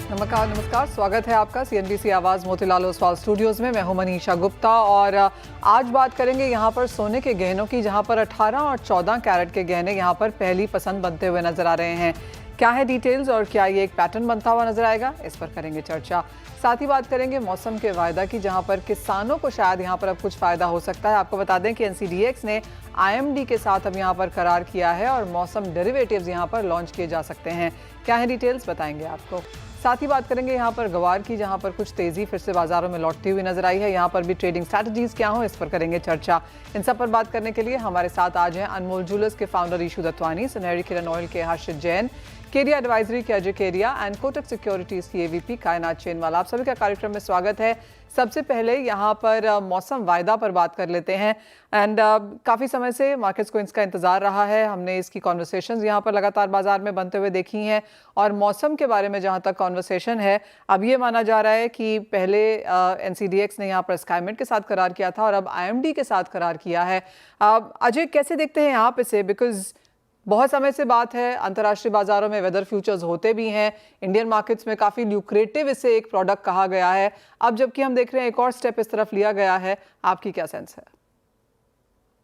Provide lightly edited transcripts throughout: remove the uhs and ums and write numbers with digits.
नमस्कार नमस्कार, स्वागत है आपका सीएनबीसी आवाज़ मोतीलाल ओसवाल स्टूडियोज़ में। मैं हूं मनीषा गुप्ता और आज बात करेंगे यहां पर सोने के गहनों की, जहां पर 18 और 14 कैरेट के गहने यहां पर पहली पसंद बनते हुए नजर आ रहे हैं। क्या है डिटेल्स और क्या ये एक पैटर्न बनता हुआ नजर आएगा, इस पर करेंगे चर्चा। साथ ही बात करेंगे मौसम के वायदा की, जहां पर किसानों को शायद यहां पर अब कुछ फ़ायदा हो सकता है। आपको बता दें कि एनसीडीएक्स ने आईएमडी के साथ अब यहां पर करार किया है और मौसम डेरिवेटिव्स यहां पर लॉन्च किए जा सकते हैं। क्या है डिटेल्स बताएंगे आपको। साथ ही बात करेंगे यहाँ पर गवार की, जहाँ पर कुछ तेज़ी फिर से बाजारों में लौटती हुई नजर आई है। यहाँ पर भी ट्रेडिंग स्ट्रैटेजीज क्या हो, इस पर करेंगे चर्चा। इन सब पर बात करने के लिए हमारे साथ आज हैं अनमोल ज्वेलर्स के फाउंडर ईशू दत्वानी, सुनहरी किरण ऑयल के हर्षित जैन, केरिया एडवाइजरी के अजय केरिया एंड कोटक सिक्योरिटीज की एवीपी कायनात चेनवाला। आप सभी का कार्यक्रम में स्वागत है। सबसे पहले यहाँ पर मौसम वायदा पर बात कर लेते हैं। एंड काफ़ी समय से मार्केट्स को इसका इंतज़ार रहा है। हमने इसकी कॉन्वर्सेशंस यहाँ पर लगातार बाजार में बनते हुए देखी हैं और मौसम के बारे में जहाँ तक कॉन्वर्सेशन है, अब ये माना जा रहा है कि पहले एनसीडीएक्स ने यहाँ पर स्काईमेट के साथ करार किया था और अब आईएमडी के साथ करार किया है। अजय, कैसे देखते हैं यहाँ पे से, बिकॉज बहुत समय से बात है, अंतर्राष्ट्रीय बाजारों में वेदर फ्यूचर्स होते भी हैं, इंडियन मार्केट्स में काफ़ी ल्यूक्रेटिव इसे एक प्रोडक्ट कहा गया है। अब जबकि हम देख रहे हैं एक और स्टेप इस तरफ लिया गया है, आपकी क्या सेंस है?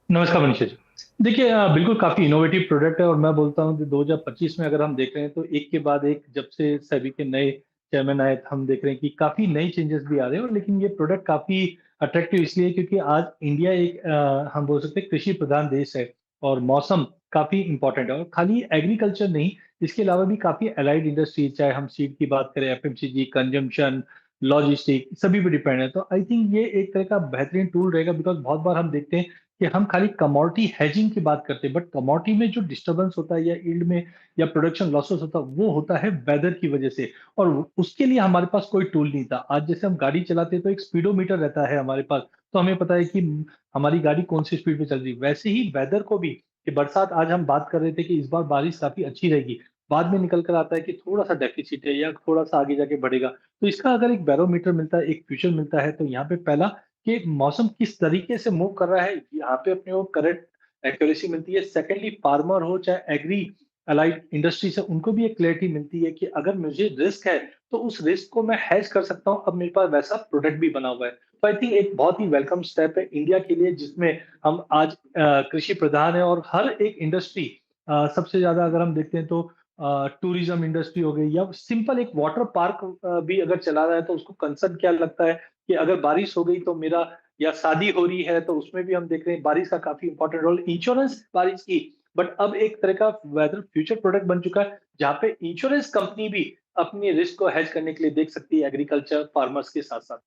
नमस्कार मनीषा जी। देखिए, बिल्कुल काफी इनोवेटिव प्रोडक्ट है और मैं बोलता हूँ कि 2025 में अगर हम देख रहे हैं तो एक के बाद एक, जब से सेबी के नए चेयरमैन आए, हम देख रहे हैं कि काफी नई चेंजेस भी आ रहे हैं। और लेकिन ये प्रोडक्ट काफी अट्रैक्टिव इसलिए क्योंकि आज इंडिया एक हम बोल सकते हैं कृषि प्रधान देश है और मौसम काफी इंपॉर्टेंट है। और खाली एग्रीकल्चर नहीं, इसके अलावा भी काफी अलाइड इंडस्ट्री, चाहे हम सीड की बात करें, एफएमसीजी, कंजम्पशन, लॉजिस्टिक, सभी पे डिपेंड है। तो आई थिंक ये एक तरह का बेहतरीन टूल रहेगा, बिकॉज बहुत बार हम देखते हैं कि हम खाली कमोडिटी हेजिंग की बात करते हैं, बट कमोडिटी में जो डिस्टर्बेंस होता है या यील्ड में या प्रोडक्शन लॉसेस होता है, वो होता है वेदर की वजह से। और उसके लिए हमारे पास कोई टूल नहीं था। आज जैसे हम गाड़ी चलाते हैं तो एक स्पीडोमीटर रहता है हमारे पास, तो हमें पता है कि हमारी गाड़ी कौन सी स्पीड पे चल रही है। वैसे ही वेदर को भी, कि बरसात, आज हम बात कर रहे थे कि इस बार बारिश काफी अच्छी रहेगी, बाद में निकल कर आता है कि थोड़ा सा डेफिसिट है या थोड़ा सा आगे जाके बढ़ेगा। तो इसका अगर एक बैरोमीटर मिलता है, एक फ्यूचर मिलता है, तो यहाँ पे पहला कि मौसम किस तरीके से मूव कर रहा है, यहाँ पे अपने को करेक्ट एक्यूरेसी मिलती है। सेकेंडली, फार्मर हो चाहे एग्री अलाइड इंडस्ट्री से, उनको भी एक क्लैरिटी मिलती है कि अगर मुझे रिस्क है तो उस रिस्क को मैं हैज कर सकता हूँ। अब मेरे पास वैसा प्रोडक्ट भी बना हुआ है। तो आई थिंक एक बहुत ही वेलकम स्टेप है इंडिया के लिए, जिसमें हम आज कृषि प्रधान है और हर एक इंडस्ट्री, सबसे ज्यादा अगर हम देखते हैं तो टूरिज्म इंडस्ट्री हो गई या सिंपल एक वाटर पार्क भी अगर चला रहा है, तो उसको कंसर्न क्या लगता है कि अगर बारिश हो गई तो मेरा, या शादी हो रही है तो उसमें भी हम देख रहे हैं बारिश का काफी इंपॉर्टेंट रोल, इंश्योरेंस बारिश की। बट अब एक तरह का वेदर फ्यूचर प्रोडक्ट बन चुका है, जहां पे इंश्योरेंस कंपनी भी अपनी रिस्क को हेज करने के लिए देख सकती है एग्रीकल्चर फार्मर्स के साथ साथ।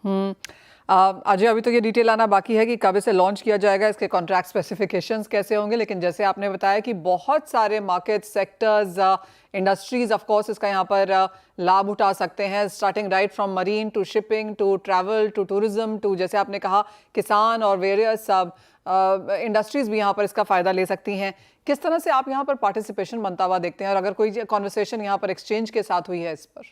हम्म। अजय, अभी तो ये डिटेल आना बाकी है कि कब इसे लॉन्च किया जाएगा, इसके कॉन्ट्रैक्ट स्पेसिफिकेशंस कैसे होंगे, लेकिन जैसे आपने बताया कि बहुत सारे market sectors, industries of course इसका यहाँ पर लाभ उठा सकते हैं, starting right from marine to shipping to travel to tourism to, जैसे आपने कहा, किसान और वेरियस इंडस्ट्रीज भी यहाँ पर इसका फ़ायदा ले सकती हैं। किस तरह से आप यहाँ पर पार्टिसिपेशन बनता हुआ देखते हैं और अगर कोई कॉन्वर्सेशन यहाँ पर एक्सचेंज के साथ हुई है इस पर?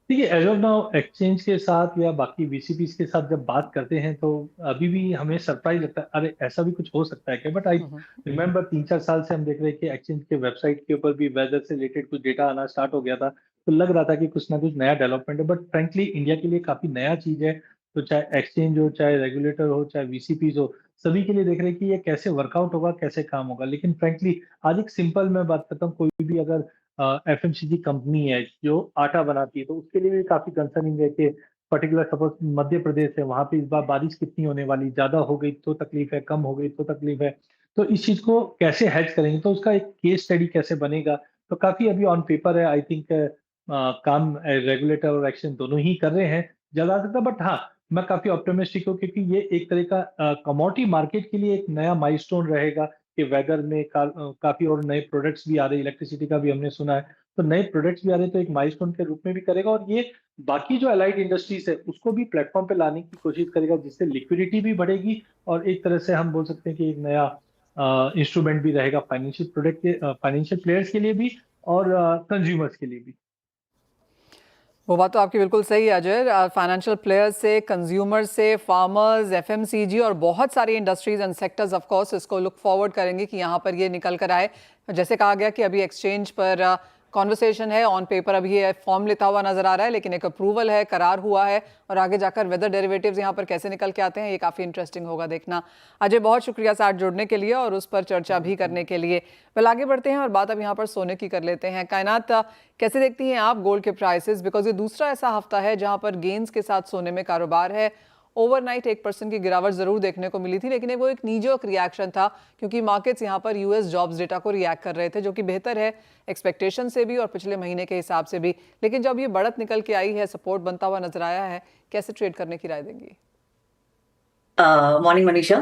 देखिए, एज ऑफ नाउ एक्सचेंज के साथ या बाकी वीसीपीज के साथ जब बात करते हैं तो अभी भी हमें सरप्राइज लगता है, अरे ऐसा भी कुछ हो सकता है क्या। बट आई रिमेम्बर 3-4 साल से हम देख रहे हैं कि एक्सचेंज के वेबसाइट के ऊपर भी वेदर से रिलेटेड कुछ डेटा आना स्टार्ट हो गया था, तो लग रहा था कि कुछ ना कुछ नया डेवलपमेंट है। बट फ्रेंकली इंडिया के लिए काफी नया चीज है। तो चाहे एक्सचेंज हो, चाहे रेगुलेटर हो, चाहे वीसीपीज हो, सभी के लिए देख रहे हैं कि ये कैसे वर्कआउट होगा, कैसे काम होगा। लेकिन फ्रेंकली आज एक सिंपल मैं बात करता हूँ, कोई भी अगर एफएमसीजी कंपनी है जो आटा बनाती है, तो उसके लिए भी काफी कंसर्निंग है कि पर्टिकुलर सपोज मध्य प्रदेश है, वहां पे इस बार बारिश कितनी होने वाली, ज्यादा हो गई तो तकलीफ है, कम हो गई तो तकलीफ है। तो इस चीज को कैसे हैच करेंगे, तो उसका एक केस स्टडी कैसे बनेगा, तो काफी अभी ऑन पेपर है। आई थिंक काम रेगुलेटर और एक्शन दोनों ही कर रहे हैं, जल्द आ सकता। बट हाँ, मैं काफी ऑप्टिमिस्टिक हूँ क्योंकि ये एक तरह का कमोडिटी मार्केट के लिए एक नया माइलस्टोन रहेगा कि वेदर में काफी और नए प्रोडक्ट्स भी आ रहे हैं, इलेक्ट्रिसिटी का भी हमने सुना है, तो नए प्रोडक्ट्स भी आ रहे हैं, तो एक माइलस्टोन के रूप में भी करेगा। और ये बाकी जो अलाइड इंडस्ट्रीज है उसको भी प्लेटफॉर्म पे लाने की कोशिश करेगा, जिससे लिक्विडिटी भी बढ़ेगी और एक तरह से हम बोल सकते हैं कि एक नया इंस्ट्रूमेंट भी रहेगा फाइनेंशियल प्रोडक्ट के, फाइनेंशियल प्लेयर्स के लिए भी और कंज्यूमर्स के लिए भी। वो बात तो आपकी बिल्कुल सही है अजय। फाइनेंशियल प्लेयर्स से, कंज्यूमर से, फार्मर्स, एफएमसीजी और बहुत सारी industries and sectors of course इसको लुक फॉरवर्ड करेंगे कि यहाँ पर ये निकल कर आए। जैसे कहा गया कि अभी एक्सचेंज पर कॉन्वर्सेशन है ऑन पेपर, अभी ये फॉर्म लेता हुआ नजर आ रहा है, लेकिन एक अप्रूवल है, करार हुआ है, और आगे जाकर वेदर डेरिवेटिव्स यहाँ पर कैसे निकल के आते हैं ये काफ़ी इंटरेस्टिंग होगा देखना। अजय, बहुत शुक्रिया साथ जुड़ने के लिए और उस पर चर्चा भी करने के लिए। वेल, आगे बढ़ते हैं और बात अब यहाँ पर सोने की कर लेते हैं। कायनात, कैसे देखती हैं आप गोल्ड के प्राइसेस, बिकॉज ये दूसरा ऐसा हफ्ता है जहाँ पर गेन्स के साथ सोने में कारोबार है। ओवरनाइट 1% की गिरावट जरूर देखने को मिली थी, लेकिन वो एक नीजोक रिएक्शन था क्योंकि मार्केट्स यहाँ पर यूएस जॉब्स डेटा को रिएक्ट कर रहे थे, जो कि बेहतर है एक्सपेक्टेशन से भी और पिछले महीने के हिसाब से भी। लेकिन जब ये बढ़त निकल के आई है, सपोर्ट बनता हुआ नजर आया है, कैसे ट्रेड करने की राय देंगी? मॉर्निंग मनीषा।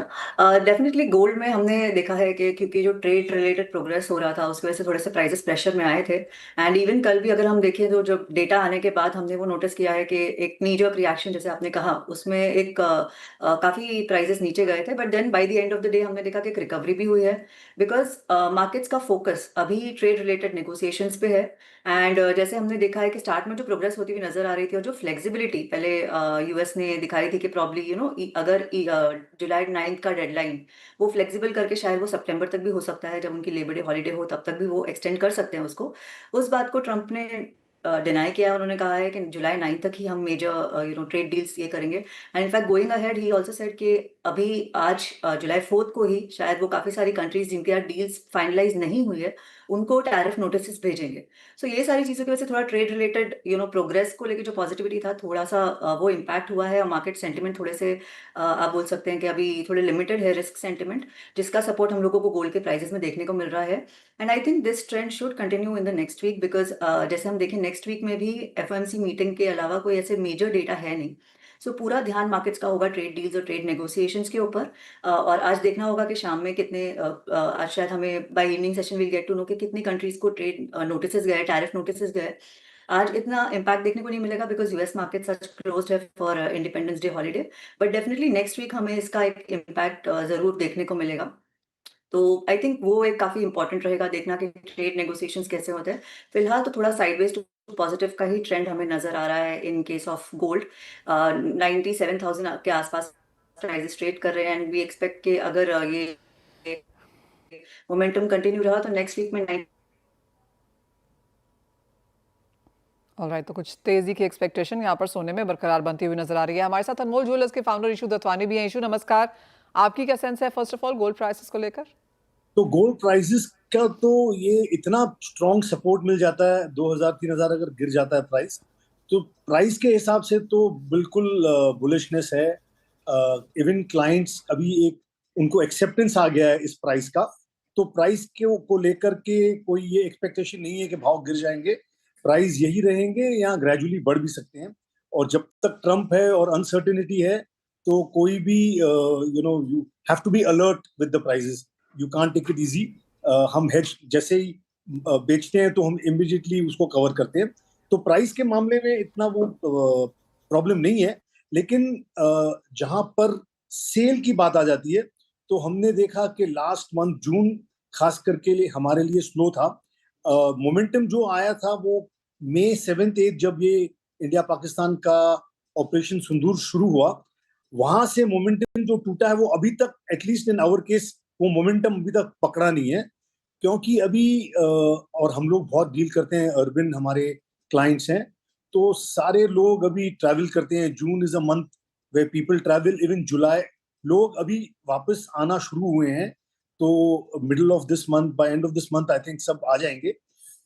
डेफिनेटली गोल्ड में हमने देखा है कि क्योंकि जो ट्रेड रिलेटेड प्रोग्रेस हो रहा था उसकी वजह से थोड़े से प्राइसेस प्रेशर में आए थे। एंड इवन कल भी अगर हम देखें तो जब डेटा आने के बाद हमने वो नोटिस किया है कि एक नी जर्क रिएक्शन जैसे आपने कहा उसमें एक काफी प्राइसेस नीचे गए थे, but then by the end of the day हमने देखा कि एक रिकवरी भी हुई है बिकॉज मार्केट्स का फोकस अभी ट्रेड रिलेटेड नेगोशिएशंस पे है। एंड जैसे हमने देखा है कि स्टार्ट में जो प्रोग्रेस होती हुई नजर आ रही थी और जो फ्लेक्सिबिलिटी पहले यूएस ने दिखाई थी कि प्रॉब्ली अगर जुलाई 9 का डेडलाइन वो फ्लेक्सिबल करके शायद वो सितंबर तक भी हो सकता है, जब उनकी लेबर डे हॉलीडे हो तब तक भी वो एक्सटेंड कर सकते हैं उसको। उस बात को ट्रंप ने डिनाई किया। उन्होंने कहा है कि जुलाई 9 तक ही हम मेजर ट्रेड डील्स ये करेंगे। And in fact going ahead he also said कि अभी आज जुलाई 4 को ही शायद वो काफी सारी कंट्रीज जिनके यहाँ डील्स फाइनलाइज नहीं हुई है उनको टैरिफ नोटिस भेजेंगे। सो ये सारी चीजों की वजह से थोड़ा ट्रेड रिलेटेड प्रोग्रेस को लेकर जो पॉजिटिविटी था थोड़ा सा वो इम्पैक्ट हुआ है, और मार्केट सेंटिमेंट थोड़े से आप बोल सकते हैं कि अभी थोड़े लिमिटेड है रिस्क सेंटिमेंट, जिसका सपोर्ट हम लोगों को गोल्ड के प्राइसेस में देखने को मिल रहा है। And I think this trend should continue in the next week because जैसे हम देखें नेक्स्ट वीक में भी एफओएमसी मीटिंग के अलावा कोई ऐसे मेजर डेटा है नहीं। सो पूरा ध्यान मार्केट्स का होगा ट्रेड डील्स और ट्रेड नेगोशिएशंस के ऊपर। और आज देखना होगा कि शाम में कितने आज शायद हमें by evening session will get to know कि कितनी कंट्रीज को ट्रेड नोटिस गए, टैरिफ नोटिस गए। आज इतना इम्पैक्ट देखने को नहीं मिलेगा because US market such closed है for independence day holiday, but definitely next week हमें इसका एक इम्पैक्ट जरूर देखने को मिलेगा। तो आई थिंक वो एक काफी इंपॉर्टेंट रहेगा देखना कि ट्रेड नेगोशिएशंस कैसे होते हैं। फिलहाल तो थोड़ा साइडवेज टू पॉजिटिव का ही ट्रेंड हमें नजर आ रहा है इन केस ऑफ गोल्ड। 97,000 के आसपास प्राइसेस ट्रेड कर रहे हैं एंड वी एक्सपेक्ट कि अगर ये मोमेंटम कंटिन्यू रहा तो नेक्स्ट वीक में ऑलराइट, तो कुछ तेजी की एक्सपेक्टेशन यहाँ पर सोने में बरकरार बनती हुई नजर आ रही है। हमारे साथ अनमोल ज्वेलर्स के फाउंडर इशू दत्वानी भी हैं। इशू, नमस्कार। आपकी क्या सेंस है first of all gold prices को लेकर? तो गोल्ड प्राइसेस का तो ये इतना स्ट्रॉन्ग सपोर्ट मिल जाता है, 2000-3000 अगर गिर जाता है प्राइस, तो प्राइस के हिसाब से तो बिल्कुल बुलिशनेस है। इवन क्लाइंट्स अभी एक उनको एक्सेप्टेंस आ गया है इस प्राइस का, तो प्राइस को लेकर के कोई ये एक्सपेक्टेशन नहीं है कि भाव गिर जाएंगे। प्राइस यही रहेंगे या ग्रेजुअली बढ़ भी सकते हैं। और जब तक ट्रम्प है और अनसर्टेनिटी है तो कोई भी you have to be alert with the prices, you can't take it easy. हम हेज जैसे ही बेचते हैं तो हम इमीडिएटली उसको कवर करते हैं, तो प्राइस के मामले में इतना वो प्रॉब्लम नहीं है। लेकिन जहां पर सेल की बात आ जाती है तो हमने देखा कि लास्ट मंथ जून खास करके लिए हमारे लिए स्लो था। मोमेंटम जो आया था वो मई 7-8 जब ये इंडिया पाकिस्तान का ऑपरेशन सिंदूर शुरू हुआ, वहां से मोमेंटम जो टूटा है वो अभी तक एटलीस्ट इन आवर केस वो मोमेंटम अभी तक पकड़ा नहीं है। क्योंकि अभी और हम लोग बहुत डील करते हैं, अर्बन हमारे क्लाइंट्स हैं, तो सारे लोग अभी ट्रैवल करते हैं। June is a month way people travel, even July लोग अभी वापस आना शुरू हुए हैं। तो middle of this month, by end of this month I think सब आ जाएंगे।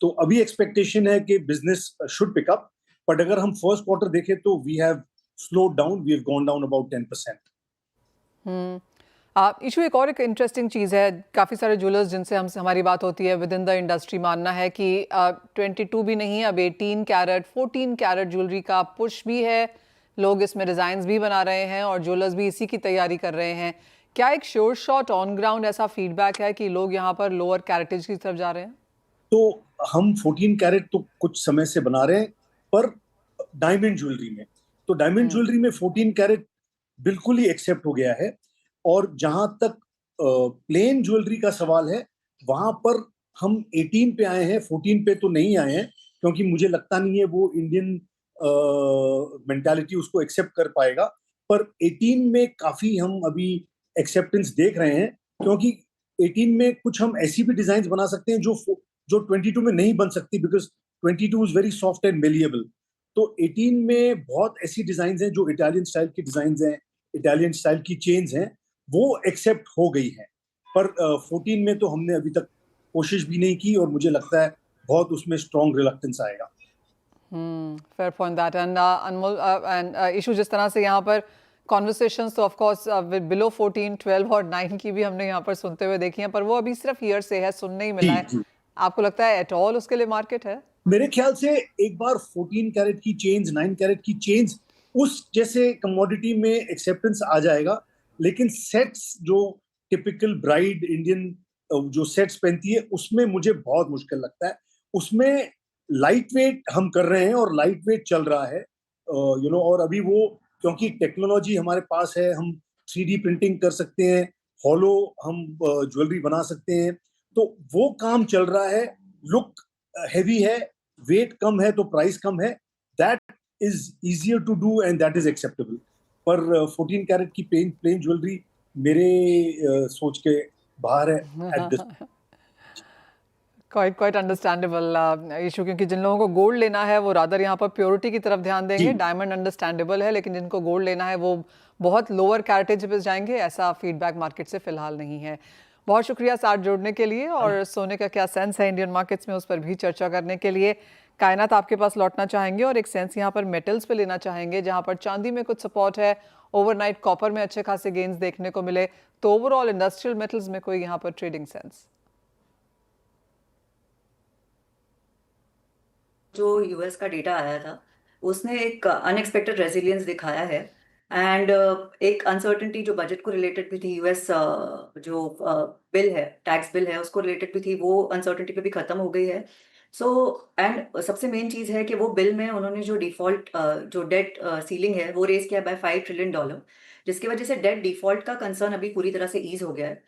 तो अभी एक्सपेक्टेशन है कि business should pick up, but अगर हम फर्स्ट क्वार्टर देखें तो we have slowed down, we have gone down about 10%. इशू, एक और एक इंटरेस्टिंग चीज़ है, काफ़ी सारे ज्वेलर्स जिनसे हमसे हमारी बात होती है विद इन द इंडस्ट्री मानना है कि 22 भी नहीं, अब 18 कैरेट 14 कैरेट ज्वेलरी का पुश भी है, लोग इसमें डिज़ाइंस भी बना रहे हैं और ज्वेलर्स भी इसी की तैयारी कर रहे हैं। क्या एक श्योर शॉट ऑन ग्राउंड ऐसा फीडबैक है कि लोग यहाँ पर लोअर कैरेटेज की तरफ जा रहे हैं? तो हम 14 कैरेट तो कुछ समय से बना रहे हैं, पर डायमंड ज्वेलरी में, तो डायमंड ज्वेलरी में 14 कैरेट बिल्कुल ही एक्सेप्ट हो गया है। और जहां तक प्लेन ज्वेलरी का सवाल है, वहां पर हम 18 पे आए हैं, 14 पे तो नहीं आए हैं, क्योंकि मुझे लगता नहीं है वो इंडियन मेंटालिटी उसको एक्सेप्ट कर पाएगा। पर 18 में काफी हम अभी एक्सेप्टेंस देख रहे हैं, क्योंकि 18 में कुछ हम ऐसी भी डिजाइन बना सकते हैं जो जो 22 में नहीं बन सकती, because 22 is very soft and malleable. तो 18 में बहुत ऐसी डिजाइन हैं जो इटालियन स्टाइल की डिजाइन हैं, इटालियन स्टाइल की चेन्स हैं, वो एक्सेप्ट हो गई हैं। पर 14 में तो हमने अभी तक कोशिश भी नहीं की, और मुझे लगता है बहुत उसमें स्ट्रॉन्ग रिलक्टेंस आएगा। Fair point that. And Anmol, and issue जिस तरह से यहाँ पर कॉन्वर्सेशंस तो ऑफ कोर्स बिलो 14, 12 और 9 की भी हमने यहाँ पर सुनते हुए देखी हैं, पर वो अभी सिर्फ ईयर से है, सुनने ही मिला है। जी। आपको लगता है एट ऑल उसके लिए मार्केट है? मेरे ख्याल से एक बार 14 कैरेट की चेन्स, 9 कैरेट की चेन्स उस जैसे कमोडिटी में एक्सेप्टेंस आ जाएगा, लेकिन सेट्स जो टिपिकल ब्राइड इंडियन जो सेट्स पहनती है, उसमें मुझे बहुत मुश्किल लगता है। उसमें लाइट वेट हम कर रहे हैं और लाइट वेट चल रहा है, और अभी वो, क्योंकि टेक्नोलॉजी हमारे पास है, हम 3D प्रिंटिंग कर सकते हैं, हॉलो हम ज्वेलरी बना सकते हैं, तो वो काम चल रहा है। लुक हैवी है, वेट कम है, तो प्राइस कम है, that is easier to do and that is acceptable. पर 14 कैरेट की प्लेन ज्वेलरी मेरे सोच के बाहर है at this. Quite understandable issue, क्योंकि जिन लोगों को गोल्ड लेना है वो रादर यहाँ पर प्योरिटी की तरफ ध्यान देंगे। डायमंड अंडरस्टैंडेबल है, लेकिन जिनको गोल्ड लेना है वो बहुत लोअर कैरेटेज पे जाएंगे। ऐसा फीडबैक मार्केट से फिलहाल नहीं है। बहुत शुक्रिया साथ जोड़ने के लिए, और सोने का क्या सेंस है इंडियन मार्केट्स में उस पर भी चर्चा करने के लिए। कायनात आपके पास लौटना चाहेंगे और एक सेंस यहाँ पर मेटल्स पे लेना चाहेंगे, जहाँ पर चांदी में कुछ सपोर्ट है, ओवरनाइट कॉपर में अच्छे खासे गेन्स देखने को मिले, तो ओवरऑल इंडस्ट्रियल मेटल्स में कोई यहाँ पर ट्रेडिंग सेंस? जो यूएस का डेटा आया था उसने एक अनएक्सपेक्टेड रेजिलियंस दिखाया है, एंड एक अनसर्टेनिटी जो बजट को रिलेटेड भी थी, यूएस जो बिल है, टैक्स बिल है, उसको रिलेटेड भी थी, वो अनसर्टेनिटी पे भी खत्म हो गई है। सो एंड सबसे मेन चीज है कि वो बिल में उन्होंने जो डिफॉल्ट जो डेट सीलिंग है वो रेज किया बाय $5 ट्रिलियन, जिसकी वजह से डेट डिफॉल्ट का कंसर्न अभी पूरी तरह से ईज हो गया है।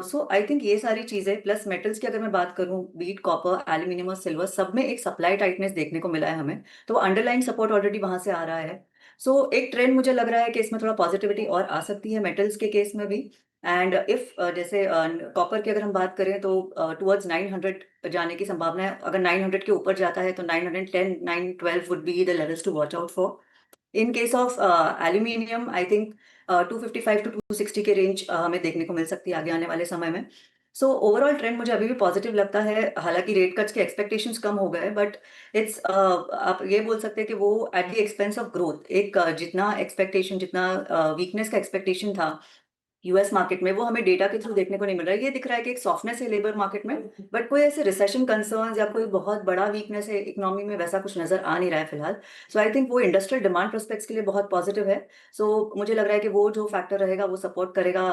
सो आई थिंक ये सारी चीजें प्लस मेटल्स की अगर मैं बात करूं, बीट कॉपर, एल्यूमिनियम और सिल्वर, सब में एक सप्लाई टाइटनेस देखने को मिला है हमें, तो अंडरलाइन सपोर्ट ऑलरेडी वहां से आ रहा है। सो एक ट्रेंड मुझे लग रहा है कि इसमें थोड़ा पॉजिटिविटी और आ सकती है मेटल्स के केस में भी। एंड इफ जैसे कॉपर की अगर हम बात करें तो टुवर्ड्स 900 जाने की संभावना है। अगर 900 के ऊपर जाता है तो 910, 912 would be the levels to watch out for. In case of aluminium I think 255 to 260 के रेंज हमें देखने को मिल सकती है आगे आने वाले समय में। सो ओवरऑल ट्रेंड मुझे अभी भी पॉजिटिव लगता है। हालांकि रेट कट्स के एक्सपेक्टेशंस कम हो गए, बट इट्स आप ये बोल सकते हैं कि वो at the expense of growth. एक जितना एक्सपेक्टेशन, जितना वीकनेस का एक्सपेक्टेशन था यूएस मार्केट में, वो हमें डेटा के थ्रू देखने को नहीं मिल रहा है। ये दिख रहा है कि एक सॉफ्टनेस है लेबर मार्केट में, बट कोई ऐसे रिसेशन कंसर्न्स या कोई बहुत बड़ा वीकनेस है इकोनॉमी में, वैसा कुछ नजर आ नहीं रहा है फिलहाल। सो आई थिंक वो इंडस्ट्रियल डिमांड प्रोस्पेक्ट्स के लिए बहुत पॉजिटिव है। सो मुझे लग रहा है कि वो जो फैक्टर रहेगा वो सपोर्ट करेगा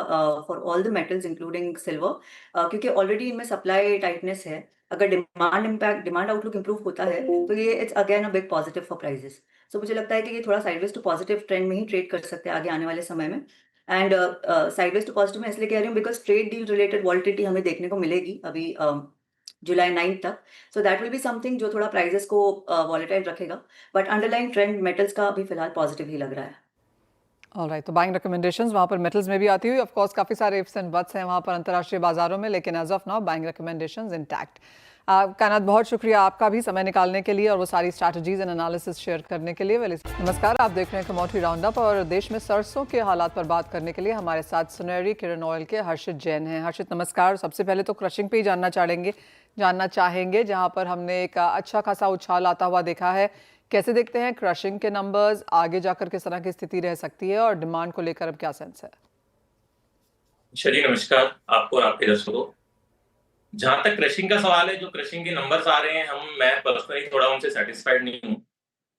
for all the metals including silver, क्योंकि ऑलरेडी इनमें सप्लाई टाइटनेस है। अगर डिमांड आउटलुक इंप्रूव होता है तो ये it's again a big positive for prices. So मुझे लगता है कि ये थोड़ा साइडवेज टू पॉजिटिव ट्रेंड में ही ट्रेड कर सकते हैं आगे आने वाले समय में। एंड साइडवेज टू पॉजिटिव में इसलिए कह रही हूँ because trade deal related volatility हमें देखने को मिलेगी अभी जुलाई 9 तक। So that will be something जो थोड़ा प्राइजेस को वॉलेटाइल रखेगा, बट अंडरलाइन ट्रेंड मेटल्स का अभी फिलहाल पॉजिटिव ही लग रहा है। ऑलराइट, तो बाइंग रिकमेंडेशंस वहाँ पर मेटल्स में भी आती हुई, ऑफ कोर्स काफ़ी सारे इफ्स एंड बट्स हैं वहाँ पर अंतर्राष्ट्रीय बाजारों में, लेकिन as of now buying recommendations intact. Kainat, बहुत शुक्रिया आपका भी समय निकालने के लिए और वो सारी स्ट्रैटेजीज एंड एनालिसिस शेयर करने के लिए। नमस्कार, आप देख रहे हैं कमोडिटी राउंड अप, और देश में सरसों के हालात पर बात करने के लिए हमारे साथ सुनहरी किरण ऑयल के हर्षित जैन हैं। हर्षित नमस्कार। सबसे पहले तो क्रशिंग पे ही जानना चाहेंगे जहाँ पर हमने एक अच्छा खासा उछाल आता हुआ देखा है। कैसे देखते हैं क्रशिंग के नंबर्स, आगे जाकर किस तरह की स्थिति रह सकती है, और डिमांड को लेकर अब क्या सेंस है? चलिए, नमस्कार आपको और आपके दर्शकों को। जहां तक क्रशिंग का सवाल है, जो क्रशिंग के नंबर्स आ रहे हैं, मैं पर्सनली थोड़ा उनसे सेटिस्फाइड नहीं हूं।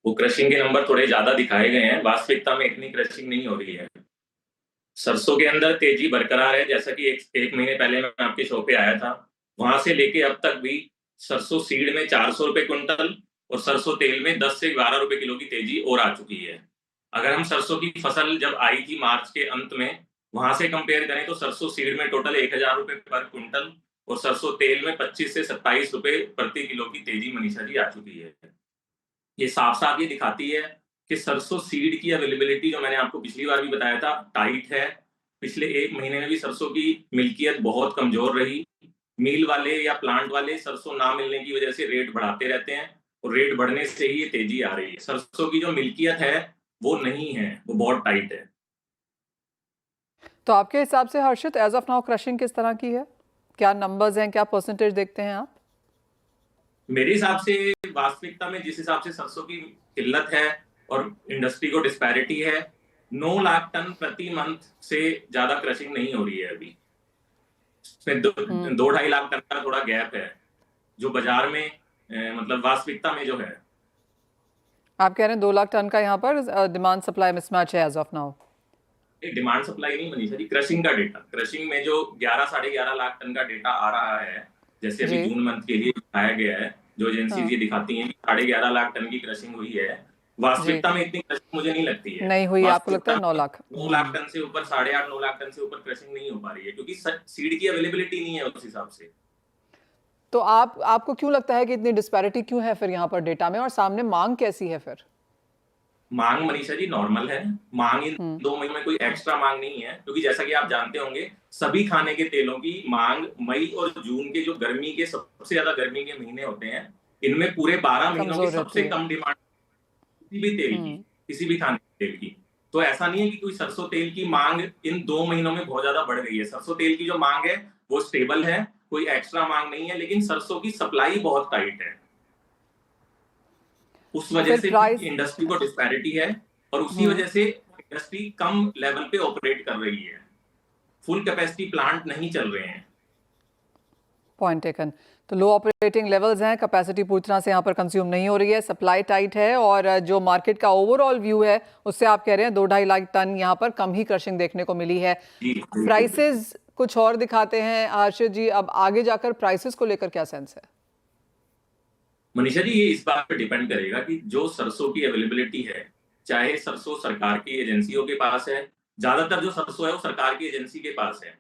वो क्रशिंग के नंबर थोड़े ज्यादा दिखाए गए हैं, वास्तविकता में इतनी क्रशिंग नहीं हो रही है। सरसों के अंदर तेजी बरकरार है, जैसा कि एक महीने पहले मैं आपके शो पे आया था, वहां से लेके अब तक भी सरसों सीड में 400 रुपए क्विंटल और सरसों तेल में 10 से 12 रुपए किलो की तेजी और आ चुकी है। अगर हम सरसों की फसल जब आई थी मार्च के अंत में, वहां से कंपेयर करें तो सरसों सीड में टोटल 1000 रुपए पर क्विंटल और सरसों तेल में 25 से 27 रुपए प्रति किलो की तेजी मनीषा जी आ चुकी है। ये साफ साफ ये दिखाती है कि सरसों सीड की अवेलेबिलिटी, जो मैंने आपको पिछली बार भी बताया था, टाइट है। पिछले एक महीने में भी सरसों की मिल्कियत बहुत कमजोर रही। मिल वाले या प्लांट वाले सरसों ना मिलने की वजह से रेट बढ़ाते रहते हैं और रेट बढ़ने से ही ये तेजी आ रही है। सरसों की जो मिल्कियत है वो नहीं है, वो बहुत टाइट है। तो आपके हिसाब से हर्षित एज ऑफ नाउ क्रशिंग किस तरह की है? क्या नंबर्स हैं, क्या परसेंटेज देखते हैं आप? मेरे हिसाब से वास्तविकता में जिस हिसाब से सरसों की किल्लत है और इंडस्ट्री को डिस्पैरिटी है, 9 लाख टन प्रति मंथ से ज्यादा क्रशिंग नहीं हो रही है अभी। इसमें 2-2.5 लाख टन का थोड़ा गैप है जो बाजार में मतलब वास्तविकता में जो है। आप कह रहे हैं 2 लाख टन का यहाँ पर डिमांड सप्लाई मिसमैच है as of now. Demand supply नहीं बनी सर, क्रशिंग का डेटा, क्रशिंग में जो 11-11.5 लाख टन का डेटा आ रहा है, जैसे अभी जी। जून मंथ के लिए दिखाया गया है, जो एजेंसीज हाँ। ये दिखाती हैं कि 11.5 लाख टन की क्रशिंग हुई है। जी। वास्तविकता में इतनी क्रशिंग मुझे नहीं लगती है। नहीं हुई, आपको लगता है 9 लाख? 9 लाख टन से ऊपर, 8.5-9 लाख टन से ऊपर क्रशिंग नहीं हो पा रही है क्योंकि सीड की अवेलेबिलिटी नहीं है उस हिसाब से। तो आपको क्यों लगता है कि इतनी डिस्पैरिटी क्यों है फिर यहाँ पर डेटा में, और सामने मांग कैसी है फिर? मांग मनीषा जी नॉर्मल है। मांग इन 2 महीनों में कोई एक्स्ट्रा मांग नहीं है क्योंकि जैसा कि आप जानते होंगे सभी खाने के तेलों की मांग मई और जून के जो गर्मी के सबसे ज्यादा गर्मी के महीने होते हैं, इनमें पूरे 12 महीनों की कमजोर सबसे रहती है। कम डिमांड किसी भी तेल की, किसी भी खाने के तेल की। तो ऐसा नहीं है कि कोई सरसों तेल की मांग इन 2 महीनों में बहुत ज्यादा बढ़ गई है। सरसों तेल की जो मांग है वो स्टेबल है, कोई एक्स्ट्रा मांग नहीं है, लेकिन सरसों की सप्लाई बहुत टाइट है। उस वजह फिर से प्राइस इंडस्ट्री को डिस्पैरिटी है और उसी वजह से इंडस्ट्री कम लेवल पे ऑपरेट कर रही है। फुल कैपेसिटी प्लांट नहीं चल रहे हैं। Point taken. तो लो ऑपरेटिंग लेवल्स हैं, कैपेसिटी पूरी तरह से यहाँ पर कंज्यूम नहीं हो रही है, सप्लाई टाइट है, और जो मार्केट का ओवरऑल व्यू है उससे आप कह रहे हैं 2-2.5 लाख टन यहाँ पर कम ही क्रशिंग देखने को मिली है। प्राइसेस कुछ और दिखाते हैं हर्षित जी। अब आगे जाकर प्राइसेस को लेकर क्या सेंस है? मनीषा जी, ये इस बात पे डिपेंड करेगा कि जो सरसों की अवेलेबिलिटी है, चाहे सरसों सरकार की एजेंसियों के पास है, ज्यादातर जो सरसों है वो सरकार की एजेंसी के पास है।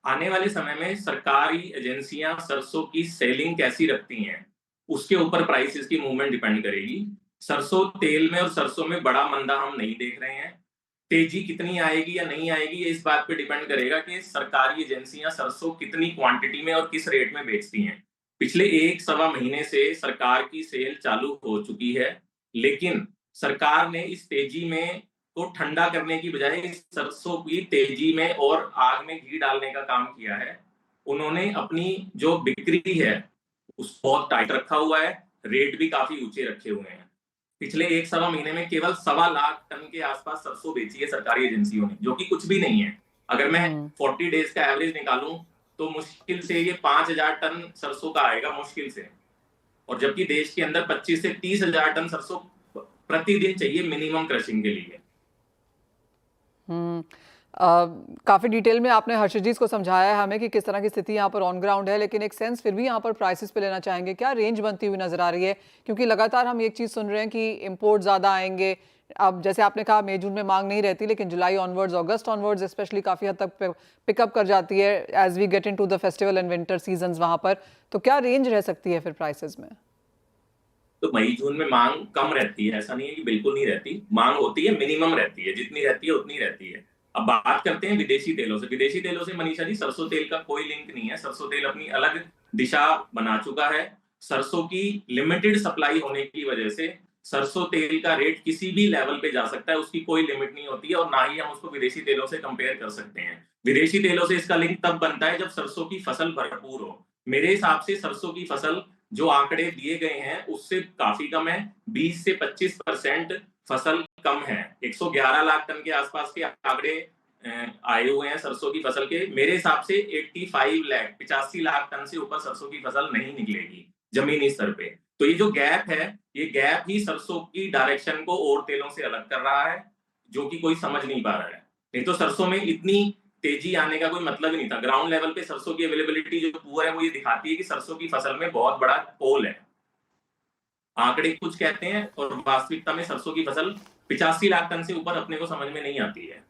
आने वाले समय में सरकारी एजेंसियां सरसों की सेलिंग कैसी रखती हैं, उसके ऊपर प्राइसेस की मूवमेंट डिपेंड करेगी। सरसों तेल में और सरसों में बड़ा मंदा हम नहीं देख रहे हैं। तेजी कितनी आएगी या नहीं आएगी ये इस बात पे डिपेंड करेगा कि सरकारी एजेंसियां सरसों कितनी क्वांटिटी में और किस रेट में बेचती हैं। पिछले 1-1.25 महीने से सरकार की सेल चालू हो चुकी है, लेकिन सरकार ने इस तेजी में को ठंडा करने की बजाय इस सरसों की तेजी में और आग में घी डालने का काम किया है। उन्होंने अपनी जो बिक्री है उसको बहुत टाइट रखा हुआ है, रेट भी काफी ऊंचे रखे हुए हैं। पिछले 1-1.25 महीने में केवल 1.25 लाख टन के आसपास सरसों बेची है सरकारी एजेंसियों ने, जो कि कुछ भी नहीं है। अगर मैं 40 डेज का एवरेज निकालूं तो मुश्किल से ये 5,000 टन सरसों का आएगा, मुश्किल से। और जबकि देश के अंदर 25 से 30,000 टन सरसों प्रतिदिन चाहिए मिनिमम क्रशिंग के लिए। काफ़ी डिटेल में आपने हर्षित जी को समझाया है हमें कि किस तरह की स्थिति यहाँ पर ऑन ग्राउंड है, लेकिन एक सेंस फिर भी यहाँ पर प्राइसेस पे लेना चाहेंगे। क्या रेंज बनती हुई नजर आ रही है? क्योंकि लगातार हम एक चीज़ सुन रहे हैं कि इंपोर्ट ज़्यादा आएंगे। अब जैसे आपने कहा मई जून में मांग नहीं रहती, लेकिन जुलाई ऑनवर्ड्स, अगस्त ऑनवर्ड्स स्पेशली काफ़ी हद तक पिकअप कर जाती है as we get into the festival and winter season वहाँ पर। तो क्या रेंज रह सकती है फिर प्राइसेस में? तो मई जून में मांग कम रहती है, ऐसा नहीं है कि बिल्कुल नहीं रहती। मांग होती है, मिनिमम रहती है, जितनी रहती है उतनी रहती है। अब बात करते हैं विदेशी तेलों से। विदेशी तेलों से मनीषा जी सरसों तेल का कोई लिंक नहीं है। सरसों तेल अपनी अलग दिशा बना चुका है। सरसों की लिमिटेड सप्लाई होने की वजह से सरसों तेल का रेट किसी भी लेवल पे जा सकता है, उसकी कोई लिमिट नहीं होती है और ना ही हम उसको विदेशी तेलों से कंपेयर कर सकते हैं। विदेशी तेलों से इसका लिंक तब बनता है जब सरसों की फसल भरपूर हो। मेरे हिसाब से सरसों की फसल जो आंकड़े दिए गए हैं उससे काफी कम है। 20 से 25% फसल कम है। 111 लाख टन के आसपास के आंकड़े आए हुए हैं सरसों की फसल के। मेरे हिसाब से 85 लाख टन से ऊपर सरसों की फसल नहीं निकलेगी जमीनी स्तर पे। तो ये जो गैप है, ये गैप ही सरसों की डायरेक्शन को और तेलों से अलग कर रहा है, जो कि कोई समझ नहीं पा रहा है। नहीं तो सरसों में इतनी तेजी आने का कोई मतलब ही नहीं था। ग्राउंड लेवल पे सरसों की अवेलेबिलिटी जो पुअर है वो ये दिखाती है कि सरसों की फसल में बहुत बड़ा होल है। आंकड़े कुछ कहते हैं और वास्तविकता में सरसों की फसल 85 लाख टन से ऊपर अपने को समझ में नहीं आती है।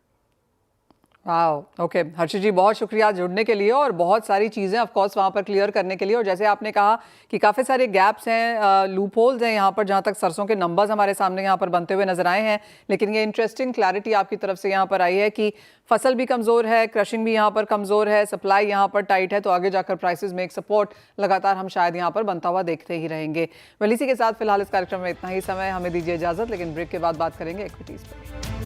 वाह, ओके हर्षित जी, बहुत शुक्रिया जुड़ने के लिए और बहुत सारी चीज़ें ऑफ कोर्स वहाँ पर क्लियर करने के लिए। और जैसे आपने कहा कि काफ़ी सारे गैप्स हैं, लूप होल्स हैं यहाँ पर, जहाँ तक सरसों के नंबर्स हमारे सामने यहाँ पर बनते हुए नजर आए हैं। लेकिन ये इंटरेस्टिंग क्लैरिटी आपकी तरफ से यहाँ पर आई है कि फसल भी कमज़ोर है, क्रशिंग भी यहाँ पर कमज़ोर है, सप्लाई यहाँ पर टाइट है, तो आगे जाकर प्राइसेस में एक सपोर्ट लगातार हम शायद यहाँ पर बनता हुआ देखते ही रहेंगे। वेल, इसी के साथ फिलहाल इस कार्यक्रम में इतना ही समय, हमें दीजिए इजाज़त, लेकिन ब्रेक के बाद बात करेंगे इक्विटीज़ पर।